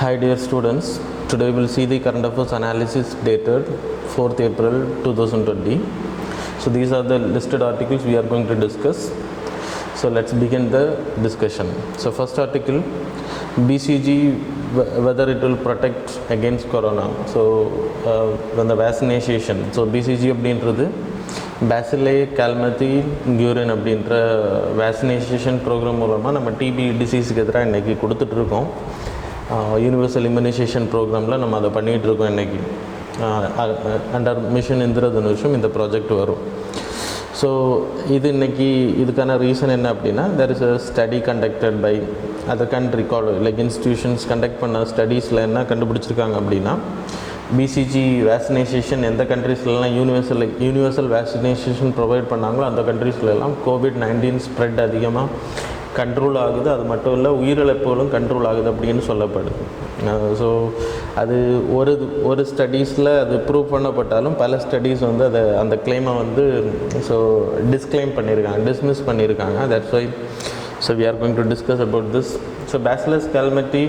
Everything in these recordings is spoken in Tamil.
Hi dear students, today we will see the current affairs analysis dated 4th April 2020. So these are the listed articles we are going to discuss. So let's begin the discussion. So first article, BCG, whether it will protect against corona. So when the vaccination, so BCG அப்படின்றது பேசிலே கால்மத்தி கியூரின் அப்படின்ற வேக்சினேஷன் ப்ரோக்ராம் மூலமாக நம்ம டிபி டிசீஸுக்கு எதிராக இன்றைக்கி கொடுத்துட்ருக்கோம். யூனிவர்சல் இம்யூனைசேஷன் ப்ரோக்ராமில் நம்ம அதை பண்ணிகிட்ருக்கோம். இன்றைக்கி அண்டர் மிஷன் இந்திரதனுஷம் இந்த ப்ராஜெக்ட் வரும். ஸோ இது இன்றைக்கி இதுக்கான ரீசன் என்ன அப்படின்னா, there is a study conducted by other country like institutions conduct பண்ண ஸ்டடீஸில் என்ன கண்டுபிடிச்சிருக்காங்க அப்படின்னா, பிசிஜி வேக்சினேஷன் எந்த கண்ட்ரீஸ்லாம் யூனிவர்சல் வேக்சினேஷன் ப்ரொவைட் பண்ணாங்களோ அந்த கண்ட்ரீஸ்லாம் COVID-19 ஸ்ப்ரெட் அதிகமாக கண்ட்ரோல் ஆகுது. அது மட்டும் இல்லை, உயிரிழப்புகளும் கண்ட்ரோல் ஆகுது அப்படின்னு சொல்லப்படுது. ஸோ அது ஒரு ஸ்டடீஸில் அது ப்ரூவ் பண்ணப்பட்டாலும் பல ஸ்டடீஸ் வந்து அந்த கிளைமை வந்து டிஸ்க்ளைம் பண்ணியிருக்காங்க, டிஸ்மிஸ் பண்ணியிருக்காங்க. That's why we are going to discuss about this. So Bacillus calmette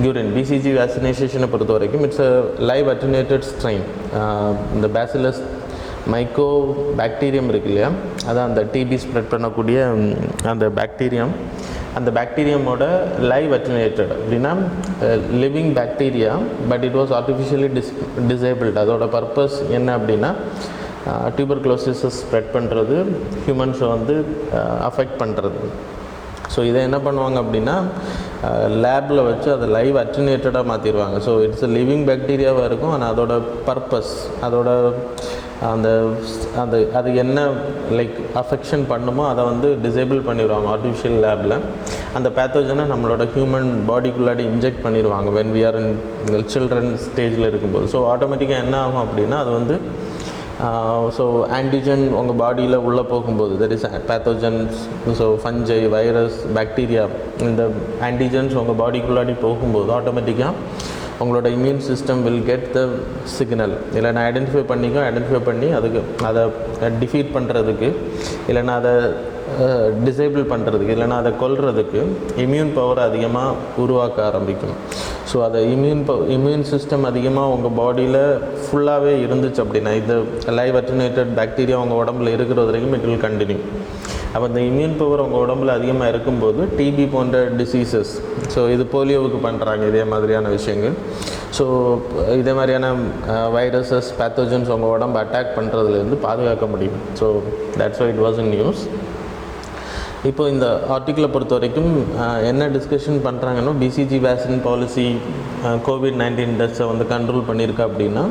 guerin BCG vaccination பொறுத்த வரைக்கும் it's a live attenuated strain. இந்த Bacillus மைக்கோபாக்டீரியம் இருக்கு இல்லையா, அதான் அந்த டிபி ஸ்ப்ரெட் பண்ணக்கூடிய அந்த பாக்டீரியம். அந்த பாக்டீரியமோட லைவ் அட்டெனுவேட்டட் அப்படின்னா living bacteria, but it was artificially disabled. அதோட பர்பஸ் என்ன அப்படின்னா, டியூபர்குலோசிஸை ஸ்ப்ரெட் பண்ணுறது, ஹியூமன்ஸை வந்து அஃபெக்ட் பண்ணுறது. ஸோ இதை என்ன பண்ணுவாங்க அப்படின்னா, லேபில் வச்சு அதை லைவ் அட்டெனுவேட்டடாக மாற்றிடுவாங்க. ஸோ இட்ஸ் அ லிவிங் பாக்டீரியாவாக இருக்கும். ஆனால் அதோட பர்பஸ், அதோட அது என்ன லைக் அஃபெக்ஷன் பண்ணுமோ அதை வந்து டிசேபிள் பண்ணிடுவாங்க ஆர்டிஃபிஷியல் லேபில். அந்த பேத்தோஜனை நம்மளோட ஹியூமன் பாடிக்குள்ளாடி இன்ஜெக்ட் பண்ணிடுவாங்க when we are in children ஸ்டேஜில் இருக்கும்போது. ஸோ ஆட்டோமேட்டிக்காக என்ன ஆகும் அப்படின்னா, அது வந்து ஸோ ஆன்டிஜன் உங்கள் பாடியில் உள்ளே போகும்போது, that is pathogens, so ஃபஞ்சை, virus, bacteria, இந்த ஆன்டிஜன்ஸ் உங்கள் பாடிக்குள்ளாடி போகும்போது ஆட்டோமேட்டிக்காக உங்களோட immune system will get the signal. இல்லைன்னா ஐடென்டிஃபை பண்ணி அதை டிஃபீட் பண்ணுறதுக்கு, இல்லைன்னா அதை டிசேபிள் பண்ணுறதுக்கு, இல்லைன்னா அதை கொல்றதுக்கு இம்யூன் பவர் அதிகமாக உருவாக்க ஆரம்பிக்கும். ஸோ அதை இம்யூன் சிஸ்டம் அதிகமாக உங்கள் பாடியில் ஃபுல்லாகவே இருந்துச்சு அப்படின்னா, இந்த லைவ் அட்டெனுவேட்டட் பாக்டீரியா உங்கள் உடம்புல இருக்கிற வரைக்கும் இட் வில் கண்டினியூ. அப்போ இந்த இம்யூன் பவர் உங்கள் உடம்புல அதிகமாக இருக்கும்போது டிபி போன்ற டிசீசஸ், ஸோ இது போலியோவுக்கு பண்ணுறாங்க இதே மாதிரியான விஷயங்கள். ஸோ இதே மாதிரியான வைரஸஸ், பேத்தோஜன்ஸ் உங்கள் உடம்பு அட்டாக் பண்ணுறதுலேருந்து பாதுகாக்க முடியும். So that's why it was in news. இப்போ இந்த ஆர்டிக்கிளை பொறுத்த வரைக்கும் என்ன டிஸ்கஷன் பண்ணுறாங்கன்னா, பிசிஜி வேக்சின் பாலிசி COVID-19 டெத்ஸை வந்து கண்ட்ரோல் பண்ணியிருக்கா அப்படின்னா,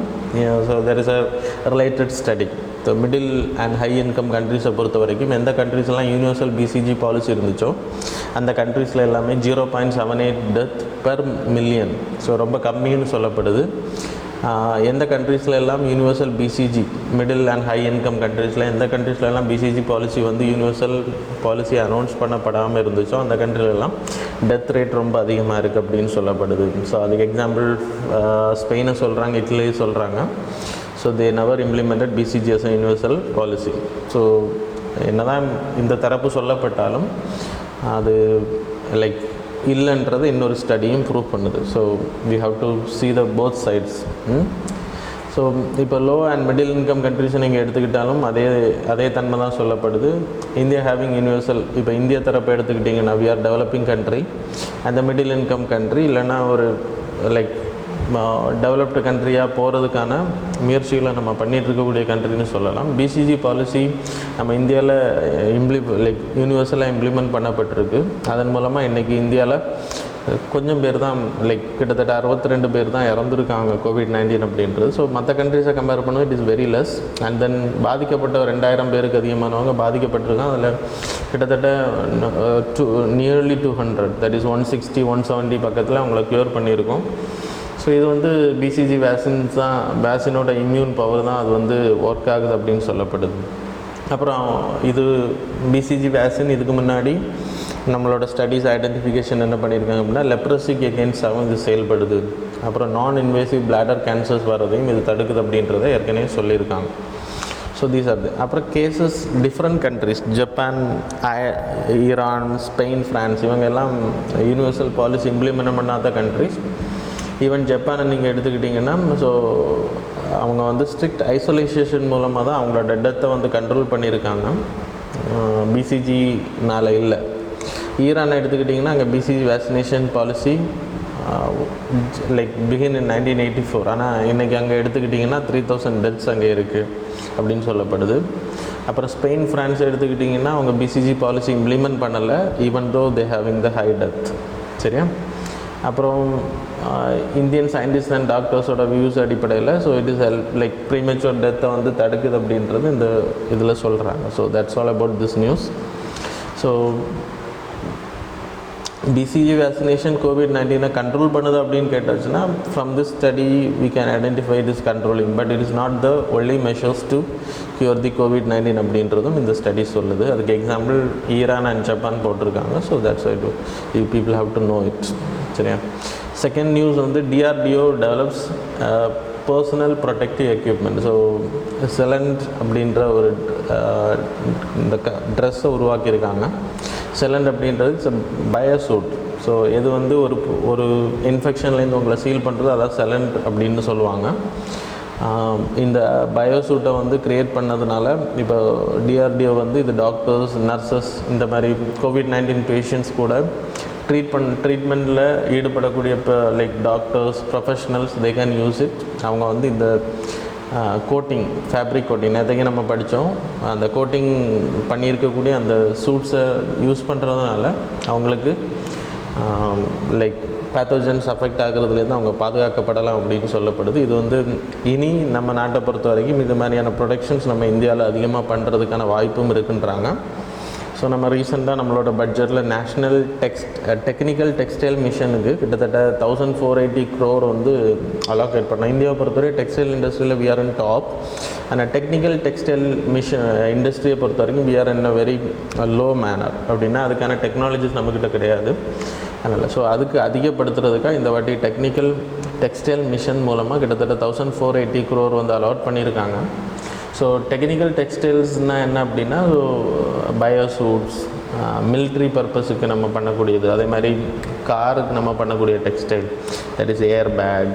so there is a related study. So middle and high income கண்ட்ரீஸை பொறுத்த வரைக்கும் எந்த கண்ட்ரீஸ்லாம் யூனிவர்சல் பிசிஜி பாலிசி இருந்துச்சோ அந்த கண்ட்ரீஸில் எல்லாமே 0.78 டெத் பெர் மில்லியன். ஸோ ரொம்ப கம்மின்னு சொல்லப்படுது. எந்த கண்ட்ரீஸில் எல்லாம் universal BCG, middle and high income கண்ட்ரீஸில் எந்த கண்ட்ரீஸில் எல்லாம் பிசிஜி பாலிசி வந்து யூனிவர்சல் பாலிசி அனௌன்ஸ் பண்ணப்படாமல் இருந்துச்சோ அந்த கண்ட்ரிலெல்லாம் டெத் ரேட் ரொம்ப அதிகமாக இருக்குது அப்படின்னு சொல்லப்படுது. ஸோ அதுக்கு எக்ஸாம்பிள் ஸ்பெயினை சொல்கிறாங்க, இட்லியை சொல்கிறாங்க. So they never implemented BCG as a universal policy. So என்னதான் இந்த தரப்பு சொல்லப்பட்டாலும் அது லைக் இல்லைன்றது இன்னொரு ஸ்டடியும் ப்ரூவ் பண்ணுது. So we have to see the both sides. So இப்போ லோ அண்ட் மிடில் இன்கம் கண்ட்ரிஸை நீங்கள் எடுத்துக்கிட்டாலும் அதே தன்மை தான் சொல்லப்படுது. இந்தியா ஹேவிங் யூனிவர்சல், இப்போ இந்தியா தரப்பை எடுத்துக்கிட்டிங்கன்னா வி ஆர் டெவலப்பிங் கண்ட்ரி, அந்த மிடில் இன்கம் கண்ட்ரி இல்லைன்னா ஒரு லைக் டெவலப்டு கண்ட்ரியாக போகிறதுக்கான முயற்சிகளை நம்ம பண்ணிகிட்டு இருக்கக்கூடிய கண்ட்ரின்னு சொல்லலாம். பிசிஜி பாலிசி நம்ம இந்தியாவில் லைக் யூனிவர்சலாக இம்ப்ளிமெண்ட் பண்ணப்பட்டிருக்கு. அதன் மூலமாக இன்றைக்கி இந்தியாவில் கொஞ்சம் பேர் தான், லைக் கிட்டத்தட்ட 62 பேர் தான் இறந்துருக்காங்க COVID-19 அப்படின்றது. ஸோ மற்ற கண்ட்ரிஸை கம்பேர் பண்ணுவது it is very less. And then பாதிக்கப்பட்ட 2000 பேருக்கு அதிகமானவங்க பாதிக்கப்பட்டிருக்காங்க. அதில் கிட்டத்தட்ட நியர்லி 200, தட் இஸ் 160, 170 பக்கத்தில் அவங்கள க்யூர் பண்ணியிருக்கோம். ஸோ இது வந்து பிசிஜி வேக்சினோட இம்யூன் பவர் தான் அது வந்து ஒர்க் ஆகுது அப்படின்னு சொல்லப்படுது. அப்புறம் இது பிசிஜி வேக்சின் இதுக்கு முன்னாடி நம்மளோட ஸ்டடீஸ் ஐடென்டிஃபிகேஷன் என்ன பண்ணியிருக்காங்க அப்படின்னா, லெப்ரசிக்கு எகென்ஸ்டாகவும் இது செயல்படுது. அப்புறம் நான் இன்வேசிவ் பிளாடர் கேன்சர்ஸ் வர்றதையும் இது தடுக்குது அப்படின்றத ஏற்கனவே சொல்லியிருக்காங்க. ஸோ தீஸ் ஆர் அப்புறம் cases different countries, Japan, Iran, Spain, France, இவங்க எல்லாம் யூனிவர்சல் பாலிசி இம்ப்ளிமெண்ட் பண்ணாத கண்ட்ரிஸ். ஈவன் ஜப்பானை நீங்கள் எடுத்துக்கிட்டிங்கன்னா, ஸோ அவங்க வந்து ஸ்ட்ரிக்ட் ஐசோலேஷன் மூலமாக தான் அவங்களோட டெத்தை வந்து கண்ட்ரோல் பண்ணியிருக்காங்க, பிசிஜினால் இல்லை. ஈரானை எடுத்துக்கிட்டிங்கன்னா அங்கே BCG vaccination policy like begin இன் 1984. ஆனால் இன்றைக்கி அங்கே எடுத்துக்கிட்டிங்கன்னா 3000 டெத்ஸ் அங்கே இருக்குது அப்படின்னு சொல்லப்படுது. அப்புறம் ஸ்பெயின், ஃப்ரான்ஸ் எடுத்துக்கிட்டிங்கன்னா அவங்க பிசிஜி பாலிசி இம்ப்ளிமெண்ட் பண்ணலை, even though they having the high death. சரியா? அப்புறம் இந்தியன் சயின்டிஸ்ட் அண்ட் டாக்டர்ஸோட வியூஸ் அடிப்படையில் so it is like premature டெத்தை வந்து தடுக்குது அப்படின்றது இந்த இதில் சொல்கிறாங்க. So that's all about this news. So BCG vaccination கோவிட்-19 கண்ட்ரோல் பண்ணுது அப்படின்னு கேட்டாச்சுன்னா, from this study we can identify this controlling, but it is not the only measures to cure the கோவிட்-19 அப்படின்றதும் இந்த ஸ்டடி சொல்லுது. அதுக்கு எக்ஸாம்பிள் ஈரான் அண்ட் ஜப்பான் போட்டிருக்காங்க. So that's I to you people have to know it. சரியா? செகண்ட் நியூஸ் வந்து DRDO develops personal protective equipment. So செலண்ட் அப்படின்ற ஒரு இந்த ட்ரெஸ்ஸை உருவாக்கியிருக்காங்க. செலண்ட் அப்படின்றது இட்ஸ் பயோசூட். ஸோ இது வந்து ஒரு இன்ஃபெக்ஷன்லேருந்து உங்களை சீல் பண்ணுறது, அதான் செலண்ட் அப்படின்னு சொல்லுவாங்க. இந்த பயோசூட்டை வந்து க்ரியேட் பண்ணதுனால இப்போ டிஆர்டிஓ வந்து இது டாக்டர்ஸ், நர்சஸ், இந்த மாதிரி கோவிட்-19 பேஷண்ட்ஸ் கூட ட்ரீட்மெண்ட்டில் ஈடுபடக்கூடிய இப்போ like doctors, professionals, they can use it. அவங்க வந்து இந்த கோட்டிங், ஃபேப்ரிக் கோட்டிங், நேற்றுக்கு நம்ம படித்தோம், அந்த கோட்டிங் பண்ணியிருக்கக்கூடிய அந்த சூட்ஸை யூஸ் பண்ணுறதுனால அவங்களுக்கு லைக் பேத்தோஜன்ஸ் அஃபெக்ட் ஆகிறதுலேருந்து அவங்க பாதுகாக்கப்படலாம் அப்படின்னு சொல்லப்படுது. இது வந்து இனி நம்ம நாட்டை பொறுத்த வரைக்கும் இது மாதிரியான ப்ரொடக்ஷன்ஸ் நம்ம இந்தியாவில் அதிகமாக பண்ணுறதுக்கான வாய்ப்பும் இருக்குன்றாங்க. ஸோ நம்ம ரீசெண்டாக நம்மளோட பட்ஜெட்டில் நேஷ்னல் டெக்னிக்கல் டெக்ஸ்டைல் மிஷனுக்கு கிட்டத்தட்ட 1480 crore வந்து அலோகேட் பண்ணோம். இந்தியாவை பொறுத்தவரை டெக்ஸ்டைல் இண்டஸ்ட்ரியில் வி ஆர் இன் டாப். ஆனால் டெக்னிக்கல் டெக்ஸ்டைல் இண்டஸ்ட்ரியை பொறுத்த வரைக்கும் we are in a very low manner. அப்படின்னா அதுக்கான டெக்னாலஜிஸ் நம்மக்கிட்ட கிடையாது. அதனால் ஸோ அதுக்கு அதிகப்படுத்துறதுக்காக இந்த வாட்டி டெக்னிக்கல் டெக்ஸ்டைல் மிஷன் மூலமாக கிட்டத்தட்ட 1480 crore வந்து அலாட் பண்ணியிருக்காங்க. ஸோ டெக்னிக்கல் டெக்ஸ்டைல்ஸ்னால் என்ன அப்படின்னா, பயோசூட்ஸ், மிலிட்ரி பர்பஸுக்கு நம்ம பண்ணக்கூடியது, அதே மாதிரி காருக்கு நம்ம பண்ணக்கூடிய textile, that is air bag,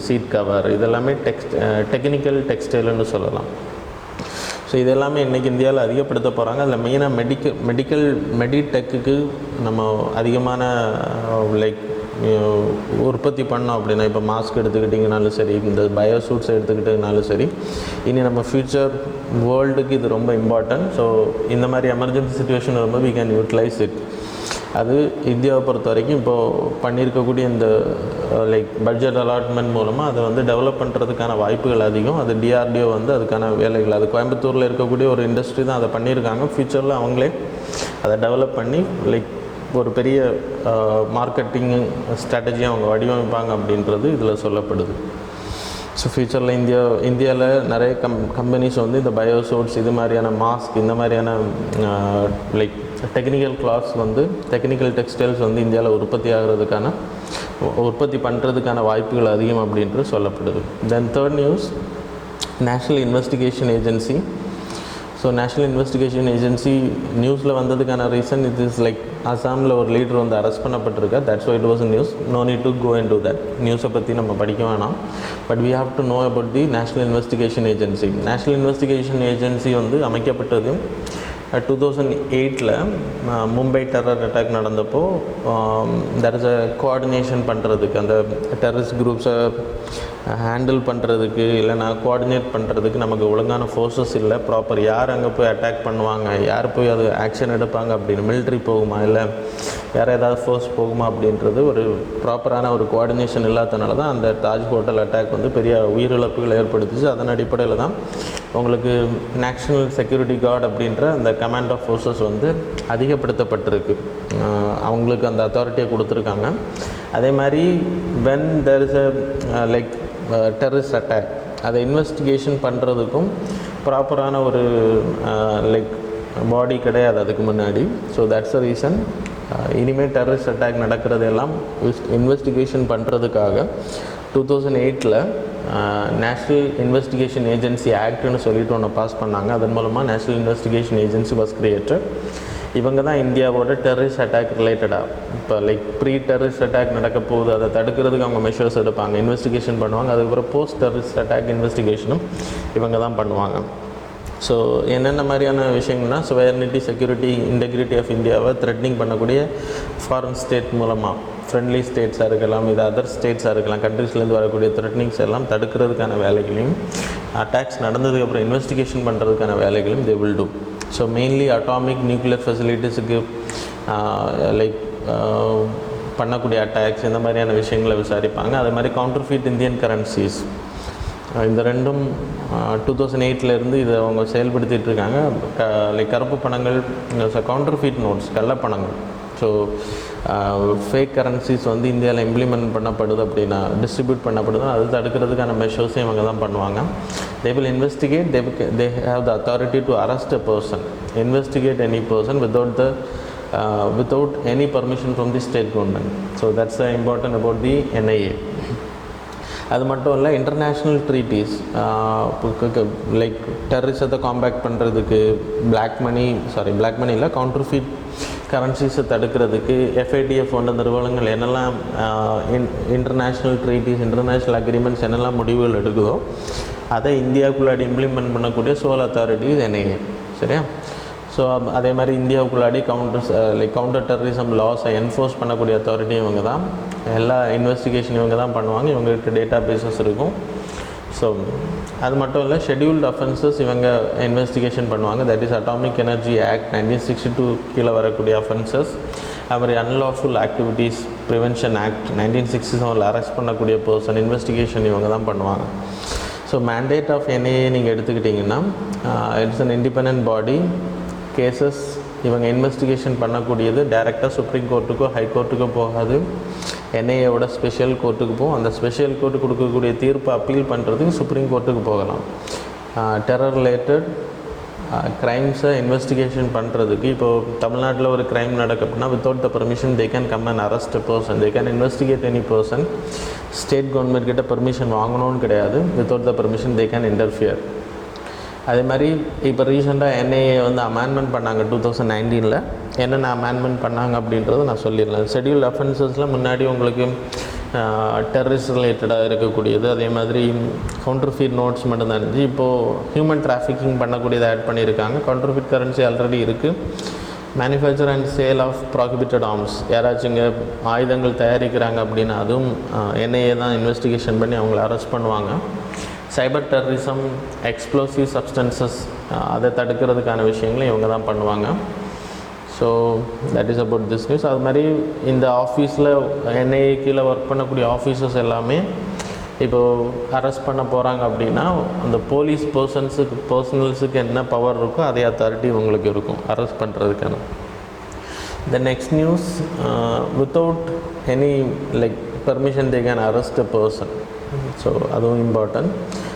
seat cover, இதெல்லாமே டெக்னிக்கல் டெக்ஸ்டைல்னு சொல்லலாம். ஸோ இது எல்லாமே இன்றைக்கி இந்தியாவில் அதிகப்படுத்த போகிறாங்க. அதில் மெயினாக மெடிடெக்குக்கு நம்ம அதிகமான லைக் உற்பத்தி பண்ணோம் அப்படின்னா, இப்போ மாஸ்க் எடுத்துக்கிட்டிங்கனாலும் சரி, இந்த பயோசூட்ஸ் எடுத்துக்கிட்டதுனாலும் சரி, இனி நம்ம ஃப்யூச்சர் வேர்ல்டுக்கு இது ரொம்ப இம்பார்ட்டன்ட். ஸோ இந்த மாதிரி எமர்ஜென்சி சுச்சுவேஷன் வரும்போது வி கேன் யூட்டிலைஸ் இட். அது இந்தியாவை பொறுத்த வரைக்கும் இப்போது பண்ணியிருக்கக்கூடிய இந்த லைக் பட்ஜெட் அலாட்மெண்ட் மூலமாக அதை வந்து டெவலப் பண்ணுறதுக்கான வாய்ப்புகள் அதிகம். அது டிஆர்டிஓ வந்து அதுக்கான வேலைகள், அது கோயம்புத்தூரில் இருக்கக்கூடிய ஒரு இண்டஸ்ட்ரி தான் அதை பண்ணியிருக்காங்க. ஃப்யூச்சரில் அவங்களே அதை டெவலப் பண்ணி லைக் ஒரு பெரிய மார்க்கெட்டிங் ஸ்ட்ராட்டஜியை அவங்க வடிவமைப்பாங்க அப்படின்றது இதில் சொல்லப்படுது. ஸோ ஃப்யூச்சரில் இந்தியாவில் நிறைய கம்பெனிஸ் வந்து இந்த பயோசூட்ஸ், இது மாதிரியான மாஸ்க், இந்த மாதிரியான லைக் டெக்னிக்கல் கிளாத்ஸ் வந்து டெக்னிக்கல் டெக்ஸ்டைல்ஸ் வந்து இந்தியாவில் உற்பத்தி பண்ணுறதுக்கான வாய்ப்புகள் அதிகம் அப்படின்றது சொல்லப்படுது. Then third news, national investigation agency. So national investigation agency நியூஸில் வந்ததுக்கான ரீசன் இட் இஸ் லைக் அசாமில் ஒரு லீடர் வந்து அரெஸ்ட் பண்ணப்பட்டிருக்கா. That's why it was news. No need to go into that. நியூஸை பற்றி நம்ம படிக்க வேணாம். But we have to know about the national investigation agency. National investigation agency வந்து அமைக்கப்பட்டது 2008 மும்பை டெரர் அட்டாக் நடந்தப்போ தட் இஸ் அ கோஆர்டினேஷன் பண்ணுறதுக்கு, அந்த டெரரிஸ்ட் குரூப்ஸை ஹேண்டில் பண்ணுறதுக்கு, இல்லைனா கோஆர்டினேட் பண்ணுறதுக்கு நமக்கு ஒழுங்கான ஃபோர்ஸஸ் இல்லை. ப்ராப்பர் யார் அங்கே போய் அட்டாக் பண்ணுவாங்க, யார் போய் அது ஆக்ஷன் எடுப்பாங்க அப்படின்னு, மிலிட்ரி போகுமா இல்லை வேறு ஏதாவது ஃபோர்ஸ் போகுமா அப்படின்றது ஒரு ப்ராப்பரான ஒரு கோஆர்டினேஷன் இல்லாதனால தான் அந்த தாஜ் ஹோட்டல் அட்டாக் வந்து பெரிய உயிரிழப்புகள் ஏற்படுத்துச்சு. அதன் அடிப்படையில் தான் உங்களுக்கு நேஷ்னல் செக்யூரிட்டி கார்டு அப்படின்ற அந்த கமாண்ட் ஆஃப் ஃபோர்ஸஸ் வந்து அதிகப்படுத்தப்பட்டிருக்கு. அவங்களுக்கு அந்த அத்தாரிட்டியை கொடுத்துருக்காங்க. அதே மாதிரி when there is a like terrorist attack, அதை இன்வெஸ்டிகேஷன் பண்ணுறதுக்கும் ப்ராப்பரான ஒரு லைக் பாடி கிடையாது அதுக்கு முன்னாடி. ஸோ தட்ஸ் அ ரீசன் இனிமேல் டெரரிஸ்ட் அட்டாக் நடக்கிறதெல்லாம் இன்வெஸ்டிகேஷன் பண்ணுறதுக்காக 2008 நேஷ்னல் இன்வெஸ்டிகேஷன் ஏஜென்சி ஆக்ட்னு சொல்லிட்டு ஒன்று பாஸ் பண்ணாங்க. அதன் மூலமாக national investigation agency was created. இவங்க தான் இந்தியாவோட டெரரிஸ்ட் அட்டாக் ரிலேட்டடாக இப்போ இப்போ லைக் ப்ரீ டெரரிஸ்ட் அட்டாக் நடக்க போகுது, அதை தடுக்கிறதுக்கு அவங்க மெஷர்ஸ் எடுப்பாங்க, இன்வெஸ்டிகேஷன் பண்ணுவாங்க. அதுக்கப்புறம் போஸ்ட் டெரரிஸ்ட் அட்டாக் இன்வெஸ்டிகேஷனும் இவங்க தான் பண்ணுவாங்க. ஸோ என்னென்ன மாதிரியான விஷயங்கள்னால் சுவர்னிட்டி, செக்யூரிட்டி, இன்டெகிரிட்டி ஆஃப் இந்தியாவை த்ரெட்னிங் பண்ணக்கூடிய ஃபாரின் ஸ்டேட் மூலமாக, ஃப்ரெண்ட்லி ஸ்டேட்ஸாக இருக்கலாம், இது அதர் ஸ்டேட்ஸாக இருக்கலாம், கண்ட்ரீஸ்லேருந்து வரக்கூடிய த்ரெட்னிங்ஸ் எல்லாம் தடுக்கிறதுக்கான வேலைகளையும், அட்டாக்ஸ் நடந்ததுக்கப்புறம் இன்வெஸ்டிகேஷன் பண்ணுறதுக்கான வேலைகளையும் they will do. So mainly atomic nuclear ஃபெசிலிட்டிஸுக்கு லைக் பண்ணக்கூடிய அட்டாக்ஸ், இந்த மாதிரியான விஷயங்களை விசாரிப்பாங்க. அது மாதிரி கவுண்டர்ஃபீட் இந்தியன் கரன்சிஸ், இந்த ரெண்டும் 2008 இதை அவங்க செயல்படுத்திகிட்டு இருக்காங்க. லைக் கருப்பு பணங்கள், கவுண்டர்ஃபீட் நோட்ஸ், கள்ளப்பணங்கள். ஸோ ஃபேக் கரன்சிஸ் வந்து இந்தியாவில் இம்ப்ளிமெண்ட் பண்ணப்படுது அப்படின்னா, டிஸ்ட்ரிபியூட் பண்ணப்படுதுன்னா அது தடுக்கிறதுக்கான மெஷர்ஸையும் இவங்க தான் பண்ணுவாங்க. They will investigate, they have the authority to arrest a person, investigate any person without any permission from the state government. So that's the important about the NIA. அது மட்டும் இல்லை, இன்டர்நேஷ்னல் ட்ரீட்டிஸ் லைக் டெரரிசத்தை காம்பேக்ட் பண்ணுறதுக்கு, பிளாக் மணி இல்லை, கவுண்டர்ஃபீட் கரன்சிஸை தடுக்கிறதுக்கு FATF போன்ற நிறுவனங்கள் என்னெல்லாம் இன்டர்நேஷ்னல் ட்ரீட்டிஸ், இன்டர்நேஷ்னல் அக்ரிமெண்ட்ஸ் என்னெல்லாம் முடிவுகள் எடுக்குதோ அதை இந்தியாவுக்குள்ளாடி இம்ப்ளிமெண்ட் பண்ணக்கூடிய சோல் அத்தாரிட்டிஸ் NIA. சரியா? ஸோ அதே மாதிரி இந்தியாவுக்குள்ளாடி கவுண்டர் டெரரிசம் லாஸை என்ஃபோர்ஸ் பண்ணக்கூடிய அத்தாரிட்டி இவங்க தான். எல்லா இன்வெஸ்டிகேஷன் இவங்க தான் பண்ணுவாங்க, இவங்களுக்கு டேட்டா பேஸஸ் இருக்கும். ஸோ அது மட்டும் இல்லை, ஷெட்யூல்டு அஃபென்சஸ் இவங்க இன்வெஸ்டிகேஷன் பண்ணுவாங்க. That is atomic energy act 1962 கீழே வரக்கூடிய அஃபென்சஸ். அது மாதிரி unlawful activities prevention act 1967 arrest பண்ணக்கூடிய பர்சன் இன்வெஸ்டிகேஷன் இவங்க தான் பண்ணுவாங்க. ஸோ மேண்டேட் ஆஃப் NIA நீங்கள் எடுத்துக்கிட்டிங்கன்னா, it's an independent body. Cases இவங்க இன்வெஸ்டிகேஷன் பண்ணக்கூடியது டைரெக்டாக சுப்ரீம் கோர்ட்டுக்கோ ஹை கோர்ட்டுக்கோ போகாது, NIAவோட ஸ்பெஷல் கோர்ட்டுக்கு போகும். அந்த ஸ்பெஷல் கோர்ட்டு கொடுக்கக்கூடிய தீர்ப்பை அப்பீல் பண்ணுறதுக்கு சுப்ரீம் கோர்ட்டுக்கு போகலாம். டெரர் ரிலேட்டட் க்ரைம்ஸை இன்வெஸ்டிகேஷன் பண்ணுறதுக்கு, இப்போது தமிழ்நாட்டில் ஒரு க்ரைம் நடக்குதுன்னா without the permission they can come and arrest a person, they can investigate any person. State government கிட்ட பர்மிஷன் வாங்கணும்னு கிடையாது, without the permission they can interfere. அதே மாதிரி இப்போ ரீசெண்டாக NIA வந்து அமெண்ட்மெண்ட் பண்ணாங்க 2019. என்னென்ன அமெண்ட்மெண்ட் பண்ணாங்க அப்படின்றத நான் சொல்லிடலாம். ஷெட்யூல்டு அஃபென்சஸில் முன்னாடி உங்களுக்கு டெரரிஸ்ட் ரிலேட்டடாக இருக்கக்கூடியது, அதே மாதிரி கவுண்டர்ஃபீட் நோட்ஸ் மட்டும்தான் இருந்துச்சு. இப்போது ஹியூமன் டிராஃபிக்கிங் பண்ணக்கூடியதை ஆட் பண்ணியிருக்காங்க. கவுண்டர்ஃபீட் கரன்சி ஆல்ரெடி இருக்குது. Manufacture and sale of prohibited arms, யாராச்சும் இங்கே ஆயுதங்கள் தயாரிக்கிறாங்க அப்படின்னா அதுவும் NIA தான் இன்வெஸ்டிகேஷன் பண்ணி அவங்கள அரெஸ்ட் பண்ணுவாங்க. சைபர் டெரரிசம், எக்ஸ்ப்ளோசிவ் சப்ஸ்டன்சஸ், அதை தடுக்கிறதுக்கான விஷயங்களும் இவங்க தான் பண்ணுவாங்க. So that is about this news. அது மாதிரி இந்த ஆஃபீஸில் NIA கீழே ஒர்க் பண்ணக்கூடிய ஆஃபீஸர்ஸ் எல்லாமே இப்போது அரெஸ்ட் பண்ண போகிறாங்க அப்படின்னா அந்த போலீஸ் பர்சனல்ஸுக்கு என்ன பவர் இருக்கோ அதே அத்தாரிட்டி இவங்களுக்கு இருக்கும் அரெஸ்ட் பண்ணுறதுக்கான. The next news, without any like permission they can arrest a person. So அதுவும் இம்பார்ட்டன்ட்.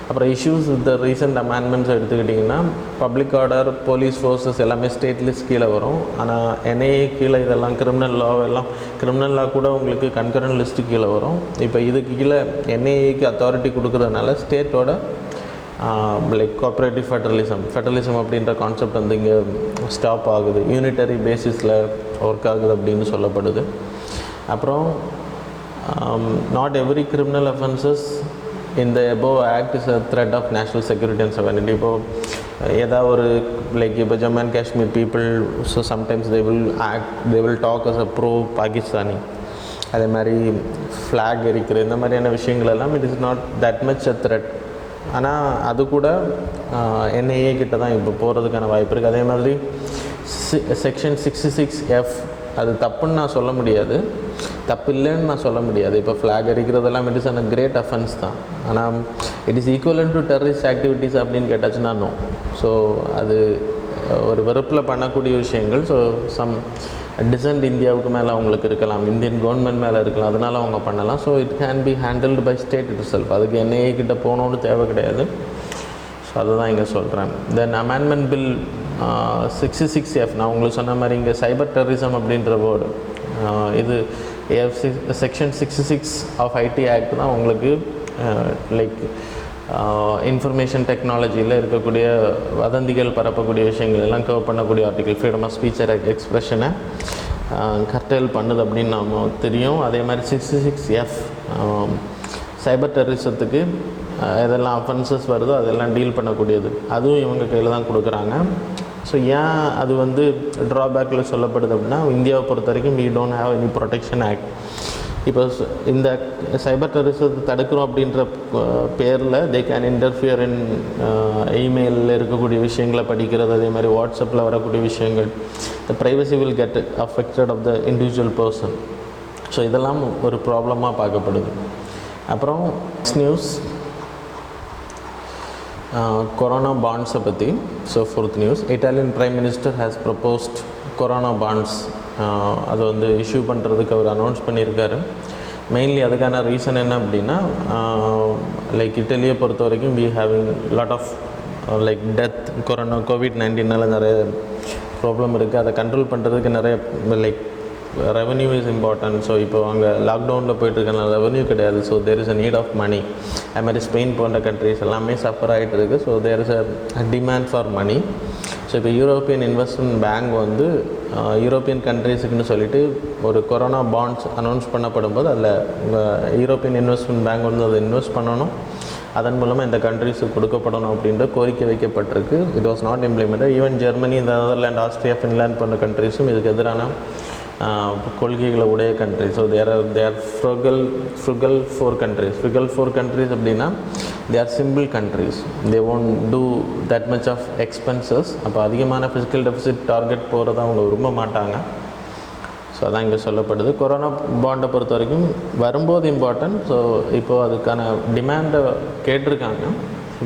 அப்புறம் issues with the recent amendments எடுத்துக்கிட்டிங்கன்னா, பப்ளிக் ஆர்டர், போலீஸ் ஃபோர்ஸஸ் எல்லாமே ஸ்டேட் லிஸ்ட் கீழே வரும். ஆனால் NIA கீழே இதெல்லாம் கிரிமினல் லா, எல்லாம் கிரிமினல் லா கூட உங்களுக்கு கன்கரண்ட் லிஸ்ட்டு கீழே வரும். இப்போ இதுக்கு கீழே NIAக்கு அத்தாரிட்டி கொடுக்குறதுனால ஸ்டேட்டோட லைக் கோஆப்ரேட்டிவ் ஃபெடரலிசம் அப்படின்ற கான்செப்ட் வந்து இங்கே ஸ்டாப் ஆகுது, யூனிட்டரி பேசிஸில் ஒர்க் ஆகுது அப்படின்னு சொல்லப்படுது. அப்புறம் not every criminal offenses in the above act is a threat of national security and sovereignty. இப்போது ஏதாவது ஒரு லைக் இப்போ Jammu and Kashmir people, so sometimes they will talk as a pro Pakistani, அதே மாதிரி ஃப்ளாக் எரிக்கிற இந்த மாதிரியான விஷயங்கள் எல்லாம் it is not that much a thread. ஆனால் அது கூட NIA கிட்ட தான் இப்போ போகிறதுக்கான வாய்ப்பு இருக்குது. அதே மாதிரி செக்ஷன் 66F அது தப்புன்னு நான் சொல்ல முடியாது, தப்பு இல்லைன்னு நான் சொல்ல முடியாது. இப்போ ஃப்ளாக் அடிக்கிறதெல்லாம் it is a great offence தான். ஆனால் it is equivalent to terrorist activities அப்படின்னு கேட்டாச்சுன்னா நோ. ஸோ அது ஒரு வெறுப்பில் பண்ணக்கூடிய விஷயங்கள். ஸோ சம் டிசன்ட் இந்தியாவுக்கு மேலே அவங்களுக்கு இருக்கலாம், இந்தியன் கவர்மெண்ட் மேலே இருக்கலாம், அதனால் அவங்க பண்ணலாம். So it can be handled by state itself. அதுக்கு NIA கிட்ட போகணுன்னு தேவை கிடையாது. ஸோ அதுதான் இங்கே சொல்கிறேன். தென் அமெண்ட்மெண்ட் பில் 66F, நான் உங்களுக்கு சொன்ன மாதிரி இங்கே சைபர் டெரரிசம் அப்படின்ற வேர்டு, இது செக்ஷன் 66 ஆஃப் IT ஆக்ட் தான் உங்களுக்கு லைக் இன்ஃபர்மேஷன் டெக்னாலஜியில் இருக்கக்கூடிய வதந்திகள் பரப்பக்கூடிய விஷயங்கள் எல்லாம் கவர் பண்ணக்கூடிய ஆர்டிகல். ஃப்ரீடம் ஆஃப் ஸ்பீச் எக்ஸ்பிரஷனை கர்டைல் பண்ணுது அப்படின்னு நம்ம தெரியும். அதே மாதிரி 66F சைபர் டெரரிசத்துக்கு எதெல்லாம் அஃபென்சஸ் வருதோ அதெல்லாம் டீல் பண்ணக்கூடியது, அதுவும் இவங்க கையில் தான் கொடுக்குறாங்க. ஸோ ஏன் அது வந்து ட்ராபேக்கில் சொல்லப்படுது அப்படின்னா, இந்தியாவை பொறுத்த வரைக்கும் we don't have any protection act. இப்போ இந்த சைபர் டெரரிசத்தை தடுக்கிறோம் அப்படின்ற பேரில் தே கேன் இன்டர்ஃபியர் இன் இமெயிலில் இருக்கக்கூடிய விஷயங்களை படிக்கிறது, அதே மாதிரி வாட்ஸ்அப்பில் வரக்கூடிய விஷயங்கள், the privacy will get affected of the individual person. So இதெல்லாம் ஒரு ப்ராப்ளமாக பார்க்கப்படுது. அப்புறம் நியூஸ் கொரோனா பாண்ட்ஸை பற்றி. So 4th news, Italian prime minister has proposed corona bonds. அது வந்து இஷ்யூ பண்ணுறதுக்கு அவர் அனௌன்ஸ் பண்ணியிருக்காரு. மெயின்லி அதுக்கான ரீசன் என்ன அப்படின்னா, லைக் இட்டலியை பொறுத்த வரைக்கும் we having lot of like death, COVID-19 நிறைய ப்ராப்ளம் இருக்குது. அதை கண்ட்ரோல் பண்ணுறதுக்கு நிறைய like revenue is important. So இப்போ அங்கே லாக்டவுனில் போயிட்டுருக்கனால ரெவன்யூ கிடையாது. So there is a need of money. அது மாதிரி ஸ்பெயின் போன்ற கண்ட்ரிஸ் எல்லாமே சஃபர் ஆகிட்டு இருக்குது. So there is a demand for money. So இப்போ யூரோப்பியன் இன்வெஸ்ட்மெண்ட் பேங்க் வந்து யூரோப்பியன் கண்ட்ரீஸுக்குன்னு சொல்லிட்டு ஒரு கொரோனா பாண்ட்ஸ் அனௌன்ஸ் பண்ணப்படும் போது அதில் யூரோப்பியன் இன்வெஸ்ட்மெண்ட் பேங்க் வந்து அதை இன்வெஸ்ட் பண்ணணும், அதன் மூலமாக இந்த கண்ட்ரீஸுக்கு கொடுக்கப்படணும் அப்படின்ற கோரிக்கை வைக்கப்பட்டிருக்கு. It was not implemented. Even Germany, Netherland, Austria, Finland போன்ற கண்ட்ரீஸும் இதுக்கு எதிரான கொள்கைகளை உடைய country. So there frugal four countries அப்படின்னா they are simple countries. They won't do that much of expenses. அப்போ அதிகமான ஃபிசிக்கல் டெபிசிட் டார்கெட் போகிறத அவங்க விரும்ப மாட்டாங்க. ஸோ அதான் இங்கே சொல்லப்படுது. கொரோனா பாண்டை பொறுத்த வரைக்கும் வரும்போது இம்பார்ட்டன்ட். ஸோ இப்போது அதுக்கான டிமாண்டை கேட்டிருக்காங்க.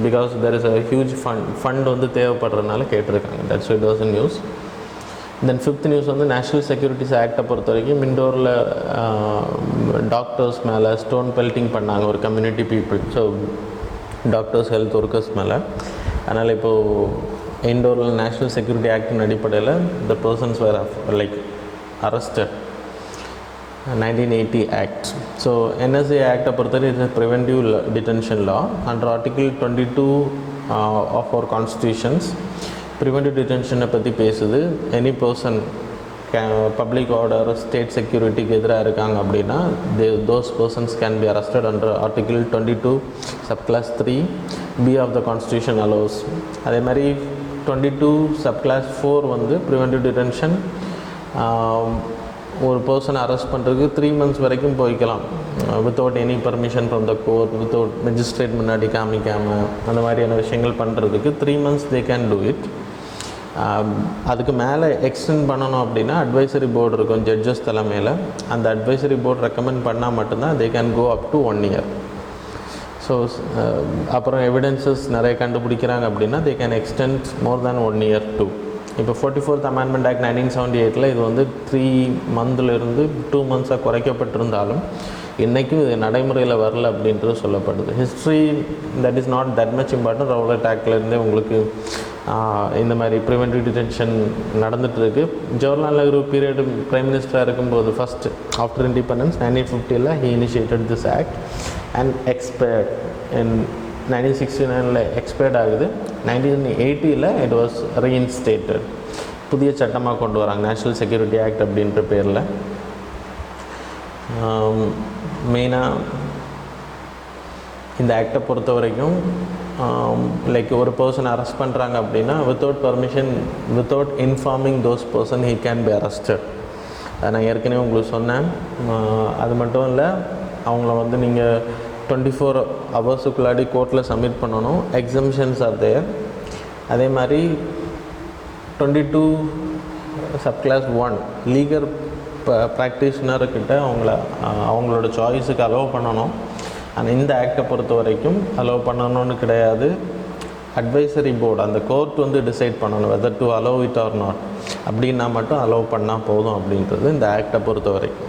Because there is a huge fund வந்து தேவைப்படுறதுனால கேட்டிருக்காங்க. That's it was a news. Then 5th news வந்து நேஷ்னல் செக்யூரிட்டிஸ் ஆக்டை பொறுத்த வரைக்கும் இண்டோரில் டாக்டர்ஸ் மேலே ஸ்டோன் பெல்ட்டிங் பண்ணாங்க ஒரு community people. So doctors, health workers மேலே. அதனால் இப்போது இண்டோரில் நேஷ்னல் செக்யூரிட்டி ஆக்டின் அடிப்படையில் the persons were like arrested. 1980 Act. So NSA ஆக்டை பொறுத்தவரை it's preventive detention law. Under article 22 of our constitution's preventive டிடென்ஷனை பற்றி பேசுது. Any person public order, state செக்யூரிட்டிக்கு எதிராக இருக்காங்க அப்படின்னா those persons can be arrested under article 22 subclass 3B of the constitution allows. அதே மாதிரி 22 subclass 4 வந்து ப்ரிவென்டிவ் டிடென்ஷன் ஒரு பர்சனை அரெஸ்ட் பண்ணுறதுக்கு 3 months வரைக்கும் போய்க்கலாம், without any permission from the court, without magistrate முன்னாடி காமிக்காமல் அந்த மாதிரியான விஷயங்கள் பண்ணுறதுக்கு 3 months they can do it. அதுக்கு மேலே எக்ஸ்டெண்ட் பண்ணணும் அப்படின்னா அட்வைசரி போர்டு இருக்கும் ஜட்ஜஸ் தலைமையில். அந்த அட்வைசரி போர்டு ரெக்கமெண்ட் பண்ணால் மட்டும்தான் they can go up to 1 year. So அப்புறம் எவிடன்சஸ் நிறைய கண்டுபிடிக்கிறாங்க அப்படின்னா they can extend more than 1 year too. இப்போ 44th Amendment Act 1978 இது வந்து 3 months 2 months குறைக்கப்பட்டிருந்தாலும் இன்றைக்கும் இது நடைமுறையில் வரல அப்படின்றது சொல்லப்படுது. History that is not that much important. Rowlatt ஆக்ட்லேருந்தே உங்களுக்கு இந்த மாதிரி ப்ரிவென்டிவ் டிடென்ஷன் நடந்துகிட்ருக்கு. ஜவஹர்லால் நேரு பீரியடு பிரைம் மினிஸ்டராக இருக்கும்போது first after independence 1950 he initiated this act and expired in 1969 expired ஆகுது. 1980 it was reinstated. புதிய சட்டமாக கொண்டு வராங்க நேஷ்னல் செக்யூரிட்டி ஆக்ட் அப்படின்ற பேரில். மெயினாக இந்த ஆக்டை பொறுத்த வரைக்கும் லைக் ஒரு பர்சன் அரெஸ்ட் பண்ணுறாங்க அப்படின்னா without permission, without informing those person he can be arrested. அதை நான் ஏற்கனவே உங்களுக்கு சொன்னேன். அது மட்டும் இல்லை, அவங்கள வந்து நீங்கள் 24 hours கோர்ட்டில் சப்மிட் பண்ணணும். Exemptions are there. அதே மாதிரி 22 subclass 1 லீகல் ப்ராக்டிஷனர்கிட்ட அவங்களோட சாய்ஸுக்கு அலோவ் பண்ணணும். ஆனால் இந்த ஆக்டை பொறுத்த வரைக்கும் அலோவ் பண்ணணும்னு கிடையாது. அட்வைசரி போர்டு, அந்த கோர்ட் வந்து டிசைட் பண்ணணும் weather to allow it or not. அப்படின்னா மட்டும் அலோவ் பண்ணால் போதும் அப்படின்றது இந்த ஆக்டை பொறுத்த வரைக்கும்.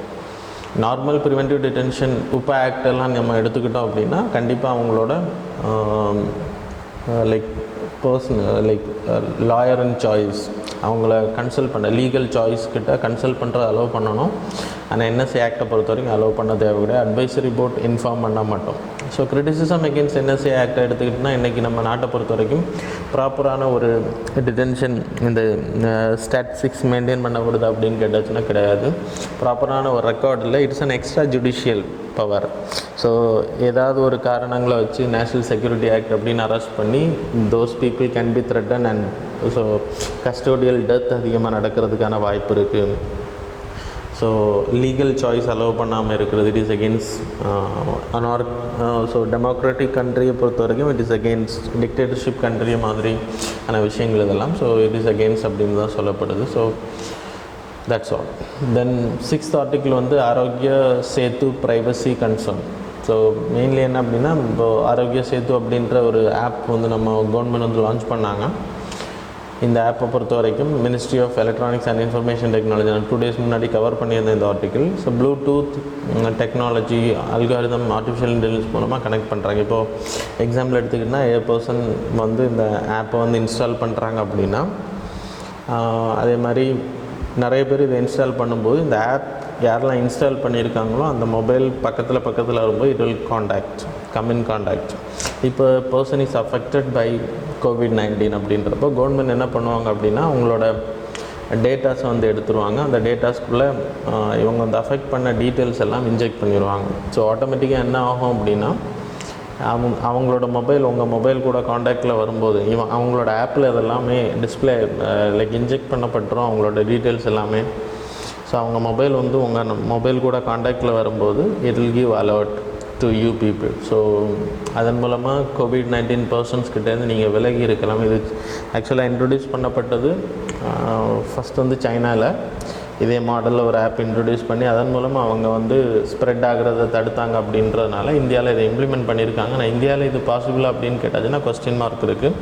நார்மல் ப்ரிவென்டிவ் டிடென்ஷன் உப்பா ஆக்டெல்லாம் நம்ம எடுத்துக்கிட்டோம் அப்படின்னா கண்டிப்பாக அவங்களோட like person like lawyer and choice அவங்கள கன்சல்ட் பண்ண லீகல் சாய்ஸ் கிட்ட கன்சல்ட் பண்ணுறது அலோவ் பண்ணணும். ஆனால் என்எஸ்சி ஆக்டை பொறுத்த வரைக்கும் அலோவ் பண்ண தேவை கிடையாது. அட்வைசரி போர்ட் இன்ஃபார்ம் பண்ணால் மட்டும். ஸோ கிரிட்டிசிசம் அகேன்ஸ்ட் என்எஸ்சி ஆக்டை எடுத்துக்கிட்டிங்கன்னா இன்றைக்கி நம்ம நாட்டை பொறுத்த வரைக்கும் ப்ராப்பரான ஒரு டிடென்ஷன் இந்த ஸ்டாட்டிஸ்டிக்ஸ் மெயின்டைன் பண்ணப்படுது அப்படின்னு கேட்டாச்சுன்னா கிடையாது. ப்ராப்பரான ஒரு ரெக்கார்ட் இல்லை. It's an extra judicial power. So ஏதாவது ஒரு காரணங்களை வச்சு நேஷ்னல் செக்யூரிட்டி ஆக்ட் அப்படின்னு அரெஸ்ட் பண்ணி those people can be threaten and so custodial death அதிகமாக நடக்கிறதுக்கான வாய்ப்பு இருக்குது. ஸோ லீகல் சாய்ஸ் அலோவ் பண்ணாமல் இருக்கிறது it is against so democratic கண்ட்ரியை பொறுத்த வரைக்கும் it is against dictatorship country மாதிரியான விஷயங்கள் இதெல்லாம். ஸோ இட் இஸ் அகெயின்ஸ்ட் அப்படின்னு தான் சொல்லப்படுது. So that's all. Then 6th article வந்து ஆரோக்கிய சேத்து ப்ரைவசி கன்சர்ன். ஸோ மெயின்லி என்ன அப்படின்னா, இப்போது ஆரோக்கிய சேத்து அப்படின்ற ஒரு ஆப் வந்து நம்ம கவர்மெண்ட் வந்து லான்ச் பண்ணாங்க. இந்த ஆப்பை பொறுத்த வரைக்கும் ministry of electronics and information technology நான் 2 days முன்னாடி கவர் பண்ணியிருந்தேன் இந்த article. So bluetooth technology algorithm artificial intelligence மூலமாக கனெக்ட் பண்ணுறாங்க. இப்போது எக்ஸாம்பிள் எடுத்துக்கிட்டிங்கன்னா பர்சன் வந்து இந்த ஆப்பை வந்து இன்ஸ்டால் பண்ணுறாங்க அப்படின்னா அதே மாதிரி நிறைய பேர் இதை இன்ஸ்டால் பண்ணும்போது இந்த ஆப் யாரெல்லாம் இன்ஸ்டால் பண்ணியிருக்காங்களோ அந்த மொபைல் பக்கத்தில் வரும்போது it will come in contact. இப்போ person is affected by COVID-19 அப்படின்றப்போ கவர்மெண்ட் என்ன பண்ணுவாங்க அப்படின்னா அவங்களோட டேட்டாஸை வந்து எடுத்துருவாங்க. அந்த டேட்டாஸ்க்குள்ளே இவங்க வந்து அஃபெக்ட் பண்ண டீட்டெயில்ஸ் எல்லாம் இன்ஜெக்ட் பண்ணிடுவாங்க. ஸோ ஆட்டோமேட்டிக்காக என்ன ஆகும் அப்படின்னா அவங்களோட மொபைல் உங்கள் மொபைல் கூட காண்டாக்டில் வரும்போது அவங்களோட ஆப்பில் இதெல்லாமே டிஸ்பிளே லைக் இன்ஜெக்ட் பண்ணப்பட்டுரும் அவங்களோட டீட்டெயில்ஸ் எல்லாமே. ஸோ அவங்க மொபைல் வந்து உங்கள் மொபைல் கூட காண்டாக்டில் வரும்போது it will give alert to you people. So அதன் மூலமாக COVID-19 பர்சன்ஸ்கிட்டேருந்து நீங்கள் விலகி இருக்கலாம். இது ஆக்சுவலாக இன்ட்ரடியூஸ் பண்ணப்பட்டது ஃபஸ்ட் வந்து சைனாவில் இதே மாடலில் ஒரு ஆப் இன்ட்ரடியூஸ் பண்ணி அதன் மூலமாக அவங்க வந்து ஸ்ப்ரெட் ஆகிறத தடுத்தாங்க. அப்படின்றதுனால இந்தியாவில் இதை இம்ப்ளிமெண்ட் பண்ணியிருக்காங்க. ஆனால் இந்தியாவில் இது பாசிபிளாக அப்படின்னு கேட்டாச்சுன்னா கொஸ்டின் மார்க் இருக்குது.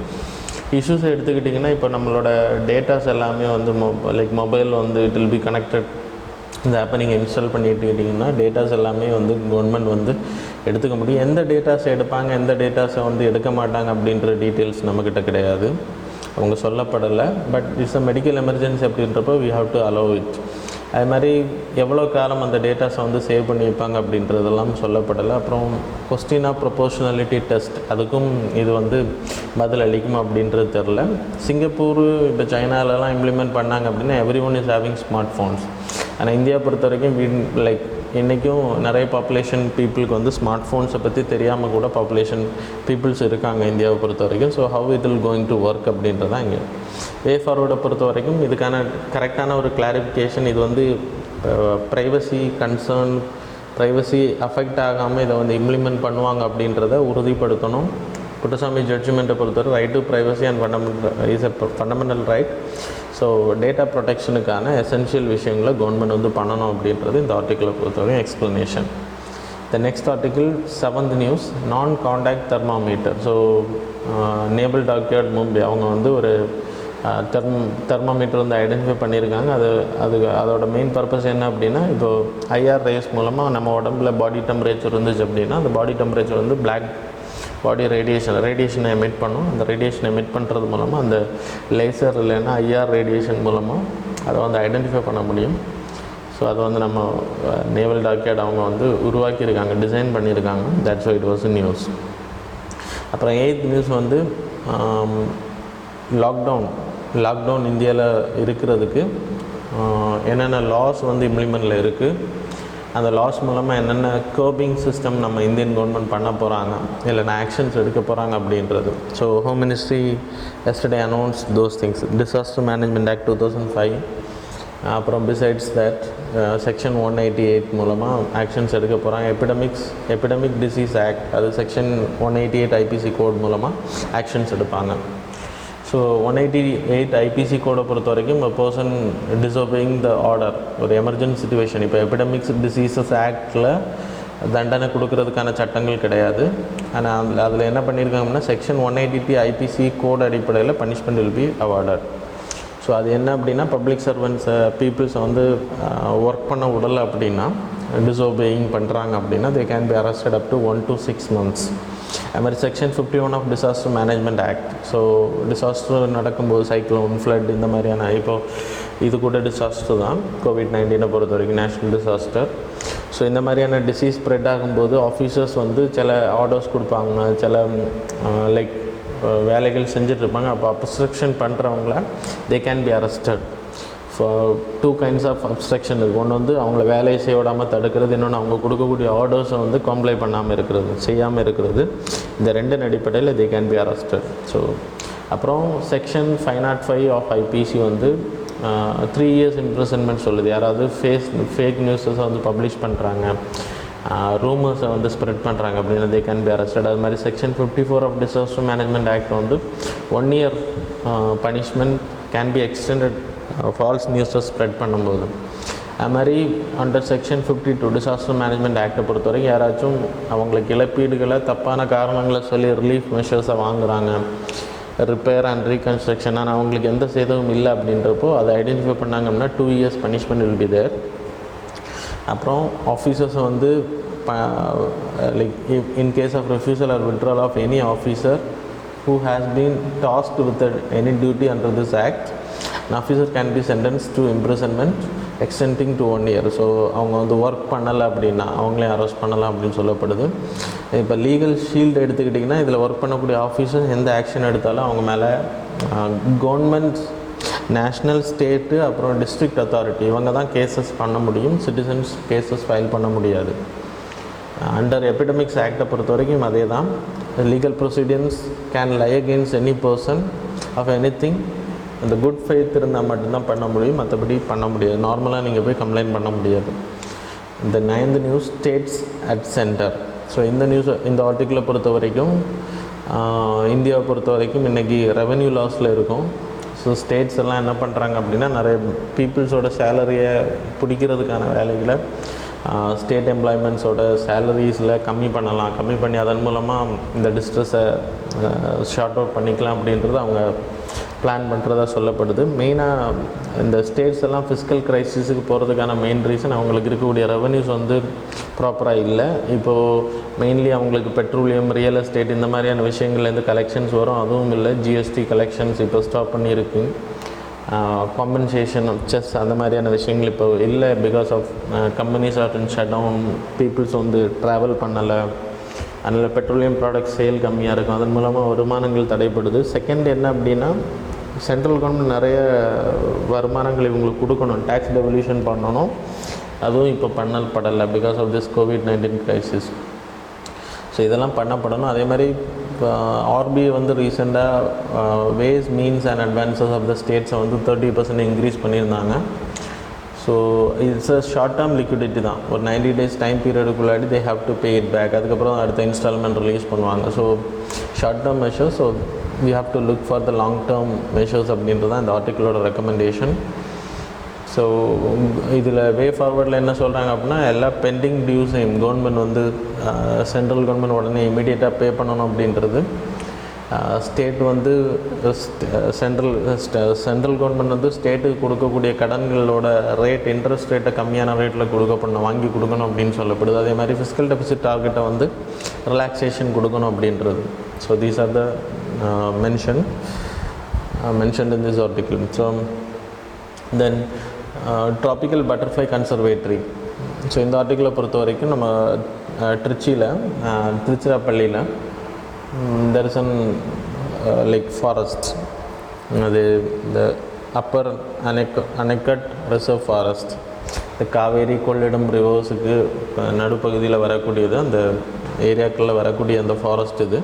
இஷ்யூஸை எடுத்துக்கிட்டிங்கன்னா இப்போ நம்மளோட டேட்டாஸ் எல்லாமே வந்து லைக் மொபைல் வந்து இட் வில் பி கனெக்டட். இந்த ஆப்பை நீங்கள் இன்ஸ்டால் பண்ணிட்டுக்கிட்டிங்கன்னா டேட்டாஸ் எல்லாமே வந்து கவர்மெண்ட் வந்து எடுத்துக்க முடியும். எந்த டேட்டாஸை எடுப்பாங்க எந்த டேட்டாஸை வந்து எடுக்க மாட்டாங்க அப்படின்ற டீட்டெயில்ஸ் நம்மக்கிட்ட கிடையாது, அவங்க சொல்லப்படலை. But it's a medical emergency அப்படின்றப்போ we have to allow it. அது மாதிரி எவ்வளோ காலம் அந்த டேட்டாஸை வந்து சேவ் பண்ணி வைப்பாங்க அப்படின்றதெல்லாம் சொல்லப்படலை. அப்புறம் கொஸ்டின் ஆஃப் ப்ரொபோஷனாலிட்டி டெஸ்ட் அதுக்கும் இது வந்து பதில் அளிக்குமா அப்படின்றது தெரில. சிங்கப்பூர் இப்போ சைனாலலாம் இம்ப்ளிமெண்ட் பண்ணாங்க அப்படின்னா every one is having smart phones. ஆனால் இந்தியா பொறுத்த வரைக்கும் லைக் இன்றைக்கும் நிறைய பாப்புலேஷன் பீப்புளுக்கு வந்து ஸ்மார்ட் ஃபோன்ஸை பற்றி தெரியாமல் கூட பாப்புலேஷன் பீப்புள்ஸ் இருக்காங்க இந்தியாவை பொறுத்த வரைக்கும். So how it will going to work அப்படின்றது தான் இங்கே வே ஃபார்வர்டை பொறுத்த வரைக்கும் இதுக்கான கரெக்டான ஒரு கிளாரிஃபிகேஷன். இது வந்து ப்ரைவசி கன்சர்ன் ப்ரைவசி அஃபெக்ட் ஆகாமல் இதை வந்து இம்ப்ளிமெண்ட் பண்ணுவாங்க அப்படின்றத உறுதிப்படுத்தணும். குட்டசாமி ஜட்ஜ்மெண்ட்டை பொறுத்தவரை right to privacy and fundamental right. So data ப்ரொடெக்ஷனுக்கான எசென்ஷியல் விஷயங்களை கவர்மெண்ட் வந்து பண்ணணும் அப்படின்றது இந்த ஆர்டிக்கிளை பொறுத்தவரைக்கும் explanation. The next article 7th news நான் contact thermometer. So naval dockyard Mumbai அவங்க வந்து ஒரு தெர்மாமீட்டர் வந்து ஐடென்டிஃபை பண்ணியிருக்காங்க. அதோட மெயின் பர்பஸ் என்ன அப்படின்னா, இப்போது ஐஆர் ரேஸ் மூலமாக நம்ம உடம்புல பாடி டெம்பரேச்சர் இருந்துச்சு அப்படின்னா அந்த பாடி டெம்பரேச்சர் வந்து பிளாக் பாடி ரேடியேஷனை எமிட் பண்ணும். அந்த ரேடியேஷனை எமிட் பண்ணுறது மூலமாக அந்த லேசர் இல்லைன்னா ஐஆர் ரேடியேஷன் மூலமாக அதை வந்து ஐடென்டிஃபை பண்ண முடியும். ஸோ அதை வந்து நம்ம நேவல் டாக்யார்ட் அவங்க வந்து உருவாக்கியிருக்காங்க, டிசைன் பண்ணியிருக்காங்க. That's why it was news. அப்புறம் 8th நியூஸ் வந்து லாக்டவுன் இந்தியாவில் இருக்கிறதுக்கு என்னென்ன லாஸ் வந்து இம்ப்ளிமெண்ட்டில் இருக்குது, அந்த லாஸ் மூலமாக என்னென்ன கர்பிங் சிஸ்டம் நம்ம இந்தியன் கவர்மெண்ட் பண்ண போகிறாங்க, இல்லைன்னா ஆக்ஷன்ஸ் எடுக்க போகிறாங்க அப்படின்றது. So home ministry yesterday announce those things. Disaster management act 2005. அப்புறம் பிசைட்ஸ் தட் செக்ஷன் 188 மூலமாக ஆக்ஷன்ஸ் எடுக்க போகிறாங்க. எபிடமிக் டிசீஸ் ஆக்ட் அது செக்ஷன் 188 ஐபிசி கோட் மூலமாக ஆக்ஷன்ஸ் எடுப்பாங்க. ஸோ 188 ஐபிசி கோடை பொறுத்த வரைக்கும் பர்சன் டிசோபேயிங் த ஆர்டர் ஒரு எமர்ஜென்சி சிச்சுவேஷன். இப்போ எபிடமிக்ஸ் டிசீசஸ் ஆக்டில் தண்டனை கொடுக்கறதுக்கான சட்டங்கள் கிடையாது. ஆனால் அதில் என்ன பண்ணியிருக்காங்கன்னா செக்ஷன் 180 ஐபிசி கோட் அடிப்படையில் punishment will B awarded. So அது என்ன அப்படின்னா, பப்ளிக் சர்வன்ட்ஸை பீப்புள்ஸை வந்து ஒர்க் பண்ண விடலை அப்படின்னா டிசோபேயிங் பண்ணுறாங்க அப்படின்னா they can be arrested up to 1 to 6 months. அது மாதிரி section 51 of disaster management act. So disaster நடக்கும்போது சைக்ளோன், ஃப்ளட் இந்த மாதிரியான இப்போது இது கூட டிசாஸ்டர் தான் COVID-19 பொறுத்த வரைக்கும் நேஷ்னல் டிசாஸ்டர். ஸோ இந்த மாதிரியான டிசீஸ் ஸ்ப்ரெட் ஆகும்போது ஆஃபீஸர்ஸ் வந்து சில ஆர்டர்ஸ் கொடுப்பாங்க, சில லைக் வேலைகள் செஞ்சிட்ருப்பாங்க. அப்போ அப்ஸ்ட்ரக்ஷன் பண்ணுறவங்கள they can be arrested. For 2 kinds of obstruction இருக்குது. ஒன்று வந்து அவங்கள வேலையை செய்ய விடாமல் தடுக்கிறது, இன்னொன்று அவங்க கொடுக்கக்கூடிய ஆர்டர்ஸை வந்து கம்ப்ளை பண்ணாமல் இருக்கிறது, செய்யாமல் இருக்கிறது. இந்த 2 அடிப்படையில் தே கேன் பி அரெஸ்டட். ஸோ அப்புறம் செக்ஷன் 505 ஆஃப் IPC வந்து 3 years இம்ப்ரிசன்மெண்ட் சொல்லுது. யாராவது ஃபேக் நியூஸஸை வந்து பப்ளிஷ் பண்ணுறாங்க, ரூமர்ஸை வந்து ஸ்ப்ரெட் பண்ணுறாங்க அப்படின்னா தே கேன் பி அரெஸ்டட். அது மாதிரி section 54 of disaster management act வந்து 1 year punishment can be extended false நியூஸை ஸ்ப்ரெட் பண்ணும்போது. அது மாதிரி அண்டர் செக்ஷன் 52 டிசாஸ்டர் மேனேஜ்மெண்ட் ஆக்டை பொறுத்த வரைக்கும் யாராச்சும் அவங்களுக்கு இழப்பீடுகளை தப்பான காரணங்களை சொல்லி ரிலீஃப் மெஷர்ஸை வாங்குகிறாங்க, ரிப்பேர் அண்ட் ரீகன்ஸ்ட்ரக்ஷன், ஆனால் அவங்களுக்கு எந்த சேதமும் இல்லை அப்படின்றப்போ அதை ஐடென்டிஃபை பண்ணாங்க அப்படின்னா 2 years punishment will be there. அப்புறம் ஆஃபீஸர்ஸை வந்து like in case of refusal or withdrawal of any officer who has been tasked with any duty under this act, an officer can be sentenced to imprisonment extending to 1 year. So அவங்க வந்து ஒர்க் பண்ணலை அப்படின்னா அவங்களே அரெஸ்ட் பண்ணலாம் அப்படின்னு சொல்லப்படுது. இப்போ லீகல் ஷீல்டு எடுத்துக்கிட்டிங்கன்னா இதில் ஒர்க் பண்ணக்கூடிய ஆஃபீஸர்ஸ் எந்த ஆக்ஷன் எடுத்தாலும் அவங்க மேலே கவர்மெண்ட், நேஷ்னல், ஸ்டேட்டு, அப்புறம் டிஸ்ட்ரிக்ட் அத்தாரிட்டி இவங்க தான் கேசஸ் பண்ண முடியும். சிட்டிசன்ஸ் கேசஸ் ஃபைல் பண்ண முடியாது. அண்டர் எபிடமிக்ஸ் ஆக்டை பொறுத்த வரைக்கும் அதே தான். Legal procedures can lie against any person of any thing. அந்த குட் ஃபெய்த் இருந்தால் மட்டும்தான் பண்ண முடியும், மற்றபடி பண்ண முடியாது. நார்மலாக நீங்கள் போய் கம்ப்ளைண்ட் பண்ண முடியாது. இந்த 9th news states at centre. So இந்த ஆர்டிக்கிளை பொறுத்த வரைக்கும் இந்தியாவை பொறுத்த வரைக்கும் இன்றைக்கி ரெவென்யூ லாஸில் இருக்கும். ஸோ ஸ்டேட்ஸ் எல்லாம் என்ன பண்ணுறாங்க அப்படின்னா நிறைய பீப்புள்ஸோட சேலரியை பிடிக்கிறதுக்கான வேலைகளை ஸ்டேட் எம்ப்ளாய்மெண்ட்ஸோட சேலரிஸில் கம்மி பண்ணி அதன் மூலமாக இந்த டிஸ்ட்ரெஸை ஷார்ட் அவுட் பண்ணிக்கலாம் அப்படின்றது அவங்க பிளான் பண்ணுறதா சொல்லப்படுது. மெயினாக இந்த ஸ்டேட்ஸ் எல்லாம் ஃபிஸ்கல் க்ரைசிஸுக்கு போகிறதுக்கான மெயின் ரீசன் அவங்களுக்கு இருக்கக்கூடிய ரெவன்யூஸ் வந்து ப்ராப்பராக இல்லை. இப்போது மெயின்லி அவங்களுக்கு பெட்ரோலியம், ரியல் எஸ்டேட் இந்த மாதிரியான விஷயங்கள்லேருந்து கலெக்ஷன்ஸ் வரும், அதுவும் இல்லை. ஜிஎஸ்டி கலெக்ஷன்ஸ் இப்போ ஸ்டாப் பண்ணியிருக்கு. காம்பன்சேஷன் செஸ் அந்த மாதிரியான விஷயங்கள் இப்போ இல்லை. Because of companies are in shut down, peoples வந்து ட்ராவல் பண்ணலை, அதனால் பெட்ரோலியம் ப்ராடக்ட்ஸ் சேல் கம்மியாக இருக்கும், அதன் மூலமாக வருமானங்கள் தடைப்படுது. செகண்ட் என்ன அப்படின்னா சென்ட்ரல் கவர்மெண்ட் நிறைய வருமானங்கள் இவங்களுக்கு கொடுக்கணும், டேக்ஸ் டெவல்யூஷன் பண்ணணும், அதுவும் இப்போ பண்ணப்படலை because of this COVID-19 crisis. So இதெல்லாம் பண்ணப்படணும். அதே மாதிரி இப்போ ஆர்பிஐ வந்து ரீசெண்டாக ways, means and advances of the ஸ்டேட்ஸை வந்து 30% இன்க்ரீஸ் பண்ணியிருந்தாங்க. So it's a short term liquidity தான். ஒரு 90 days டைம் பீரியடுக்குள்ளாடி they have to pay it back. அதுக்கப்புறம் அடுத்த இன்ஸ்டால்மெண்ட் ரிலீஸ் பண்ணுவாங்க. So short term measures. So we have to look for the long term measures அப்படின்றது தான் இந்த ஆர்டிக்கிளோட ரெக்கமெண்டேஷன். ஸோ இதில் வே ஃபார்வர்டில் என்ன சொல்கிறாங்க அப்படின்னா எல்லா பெண்டிங் டியூஸையும் கவர்மெண்ட் வந்து சென்ட்ரல் கவர்மெண்ட் உடனே இமீடியட்டாக பே பண்ணணும் அப்படின்றது. ஸ்டேட் வந்து சென்ட்ரல் கவர்மெண்ட் வந்து ஸ்டேட்டுக்கு கொடுக்கக்கூடிய கடன்களோட ரேட், இன்ட்ரெஸ்ட் ரேட்டை கம்மியான ரேட்டில் வாங்கி கொடுக்கணும் அப்படின்னு சொல்லப்படுது. அதே மாதிரி ஃபிஸ்கல் டெபிசிட் டார்கெட்டை வந்து ரிலாக்ஸேஷன் கொடுக்கணும் அப்படின்றது. So these are the mentioned in this article. So then tropical butterfly conservatory. So இந்த ஆர்டிக்கிளை பொறுத்த வரைக்கும் நம்ம திருச்சிராப்பள்ளியில் there is an like forest, அது இந்த அப்பர் அணைக்கட் ரிசர்வ் ஃபாரஸ்ட், இந்த காவேரி கொள்ளிடம் ரிவர்ஸுக்கு நடுப்பகுதியில் வரக்கூடியது, அந்த ஏரியாக்களில் வரக்கூடிய அந்த ஃபாரஸ்ட் இது.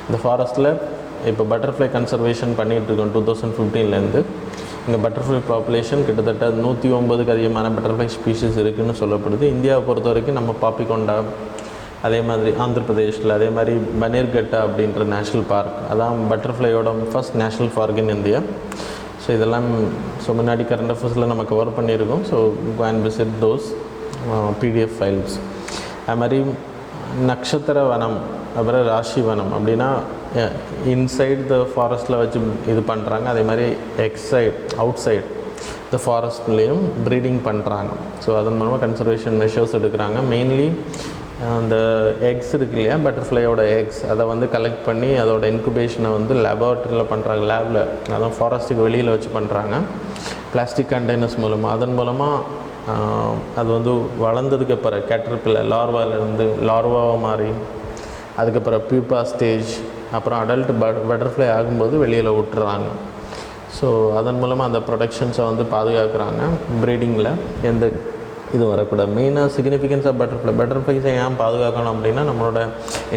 இந்த ஃபாரஸ்ட்டில் இப்போ பட்டர்ஃப்ளை கன்சர்வேஷன் பண்ணிகிட்ருக்கோம் 2015லேருந்து. இங்கே பட்டர்ஃப்ளை பாப்புலேஷன் கிட்டத்தட்ட 109க்கு அதிகமான பட்டர்ஃப்ளை ஸ்பீஷீஸ் இருக்குதுன்னு சொல்லப்படுது. இந்தியாவை பொறுத்த வரைக்கும் நம்ம பாப்பிக்கொண்டா, அதே மாதிரி ஆந்திர பிரதேஷில் அதே மாதிரி பனீர்கட்டா அப்படின்ற நேஷ்னல் பார்க், அதான் பட்டர்ஃப்ளையோட first national park in India. So இதெல்லாம் முன்னாடி கரண்ட் அஃபேர்ஸில் நம்ம கவர் பண்ணியிருக்கோம். So go and visit those PDF files. அது மாதிரி நட்சத்திர வனம், அப்புறம் ராசி வனம் அப்படின்னா இன்சைட் த ஃபாரஸ்ட்டில் வச்சு இது பண்ணுறாங்க. அதே மாதிரி அவுட் சைட் இந்த ஃபாரஸ்ட்லேயும் ப்ரீடிங் பண்ணுறாங்க. ஸோ அதன் மூலமாக கன்சர்வேஷன் மெஷர்ஸ் எடுக்கிறாங்க. மெயின்லி அந்த எக்ஸ் இருக்கு இல்லையா, பட்டர்ஃப்ளையோட எக்ஸ், அதை வந்து கலெக்ட் பண்ணி அதோட இன்குபேஷனை வந்து லெபார்ட்ரியில் பண்ணுறாங்க, லேபில், அதான் ஃபாரஸ்ட்டுக்கு வெளியில் வச்சு பண்ணுறாங்க பிளாஸ்டிக் கண்டெய்னர்ஸ் மூலமாக. அதன் மூலமாக அது வந்து வளர்ந்ததுக்கு அப்புறம் கேட்டர்பில்லர் லார்வாலேருந்து லார்வாவை மாறி அதுக்கப்புறம் பியூப்பா ஸ்டேஜ், அப்புறம் அடல்ட் பட்டர்ஃப்ளை ஆகும்போது வெளியில் விட்டுறாங்க. ஸோ அதன் மூலமாக அந்த ப்ரொடக்ஷன்ஸை வந்து பாதுகாக்கிறாங்க. ப்ரீடிங்கில் எந்த இது வரக்கூடாது. மெயினாக சிக்னிஃபிகன்ஸ் ஆஃப் பட்டர்ஃப்ளைஸை ஏன் பாதுகாக்கணும் அப்படின்னா, நம்மளோட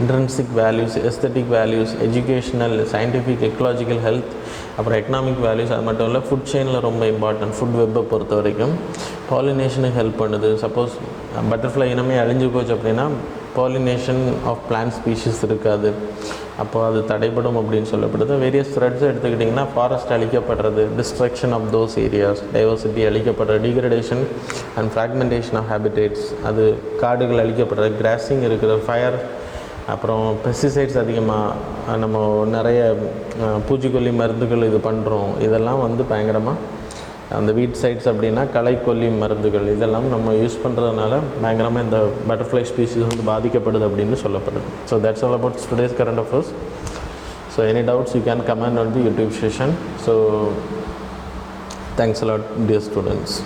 intrinsic values, aesthetic values, educational, scientific, ecological, health, அப்புறம் எக்கனாமிக் வேல்யூஸ், அது மட்டும் இல்லை ஃபுட் செயினில் ரொம்ப இம்பார்ட்டன்ட். ஃபுட் வெப்பை பொறுத்த வரைக்கும் பாலினேஷனுக்கு ஹெல்ப் பண்ணுது. சப்போஸ் பட்டர்ஃப்ளை இனமே அழிஞ்சு போச்சு அப்படின்னா பாலினேஷன் ஆஃப் பிளான்ட் ஸ்பீஷிஸ் இருக்காது, அப்போ அது தடைப்படும் அப்படின்னு சொல்லப்படுது. வேரியஸ் த்ரெட்ஸை எடுத்துக்கிட்டிங்கன்னா ஃபாரஸ்ட் அழிக்கப்படுறது, destruction of those areas, diversity அழிக்கப்படுறது, degradation and fragmentation of habitats, அது காடுகள் அழிக்கப்படுறது, கிராசிங் இருக்கிற, ஃபயர், அப்புறம் பெஸ்டிசைட்ஸ் அதிகமாக நம்ம நிறைய பூச்சிக்கொல்லி மருந்துகள் இது பண்ணுறோம். இதெல்லாம் வந்து பயங்கரமாக அந்த வீட் சைட்ஸ் அப்படின்னா களைக்கொல்லி மருந்துகள் இதெல்லாம் நம்ம யூஸ் பண்ணுறதுனால பயங்கரமாக இந்த பட்டர்ஃப்ளை ஸ்பீஷீஸ் வந்து பாதிக்கப்படுது அப்படின்னு சொல்லப்படுது. So that's all about today's current affairs. So any doubts you can comment on the YouTube session. So thanks a lot dear students.